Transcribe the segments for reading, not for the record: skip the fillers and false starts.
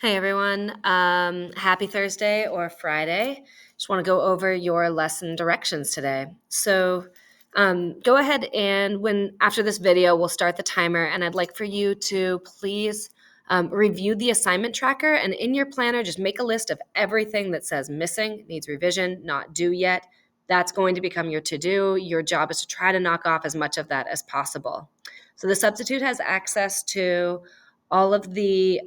Hey everyone, happy Thursday or Friday. Just want to go over your lesson directions today. So go ahead and after this video, we'll start the timer and I'd like for you to please review the assignment tracker and in your planner, just make a list of everything that says missing, needs revision, not due yet. That's going to become your to-do. Your job is to try to knock off as much of that as possible. So the substitute has access to all of the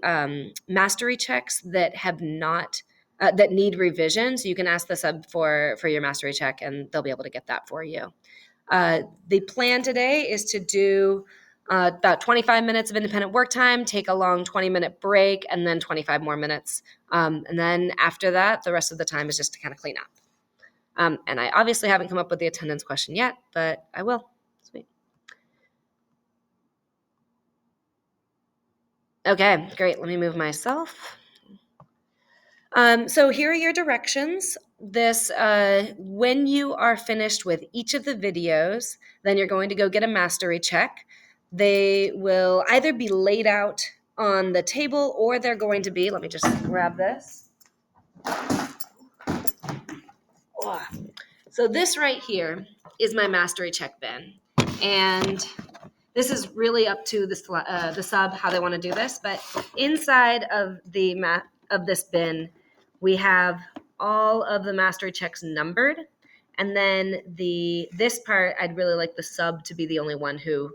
mastery checks that have not that need revision. So you can ask the sub for your mastery check, and they'll be able to get that for you. The plan today is to do about 25 minutes of independent work time, take a long 20-minute break, and then 25 more minutes. And then after that, the rest of the time is just to kind of clean up. And I obviously haven't come up with the attendance question yet, but I will. Sweet. Okay, great. Let me move myself. So here are your directions. When you are finished with each of the videos, then you're going to go get a mastery check. They will either be laid out on the table or they're going to be, let me just grab this. So this right here is my mastery check bin. And this is really up to the sub how they want to do this, but inside of this bin, we have all of the mastery checks numbered, and then this part I'd really like the sub to be the only one who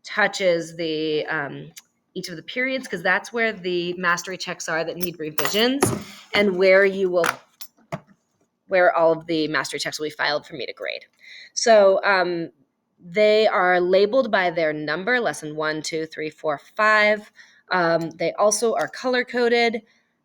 touches the each of the periods, because that's where the mastery checks are that need revisions, and where all of the mastery checks will be filed for me to grade. So they are labeled by their number, lesson 1, 2, 3, 4, 5. They also are color-coded.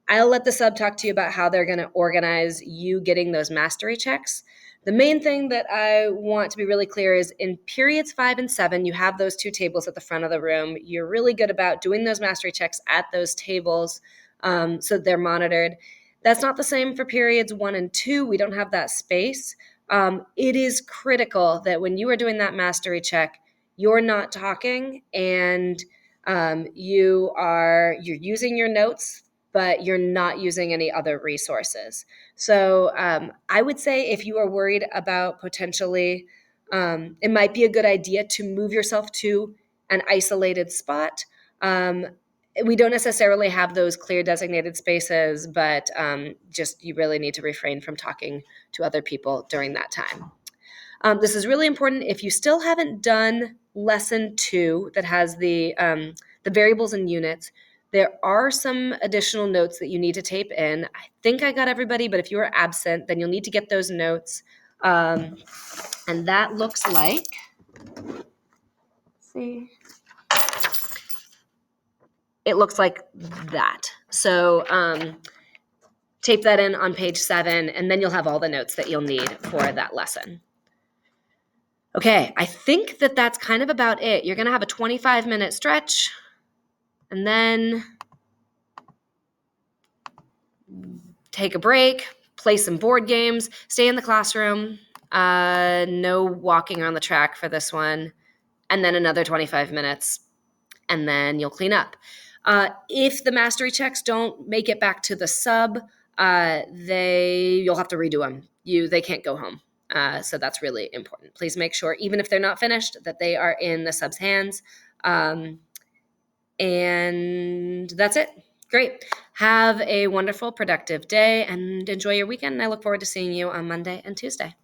I'll let the sub talk to you about how they're going to organize you getting those mastery checks. The main thing that I want to be really clear is in periods 5 and 7, you have those two tables at the front of the room. You're really good about doing those mastery checks at those tables so they're monitored. That's not the same for periods 1 and 2. We don't have that space. It is critical that when you are doing that mastery check, you're not talking and you're using your notes, but you're not using any other resources. So I would say if you are worried about potentially, it might be a good idea to move yourself to an isolated spot. We don't necessarily have those clear designated spaces, but just you really need to refrain from talking to other people during that time. This is really important if you still haven't done lesson 2 that has the variables and units. There are some additional notes that you need to tape in. I think I got everybody, but if you are absent, then you'll need to get those notes. And that looks like, let's see. It looks like that. So tape that in on page 7, and then you'll have all the notes that you'll need for that lesson. Okay, I think that's kind of about it. You're going to have a 25-minute stretch, and then take a break, play some board games, stay in the classroom. No walking around the track for this one, and then another 25 minutes, and then you'll clean up. If the mastery checks don't make it back to the sub, you'll have to redo them. They can't go home. So that's really important. Please make sure, even if they're not finished, that they are in the sub's hands. And that's it. Great. Have a wonderful, productive day and enjoy your weekend. And I look forward to seeing you on Monday and Tuesday.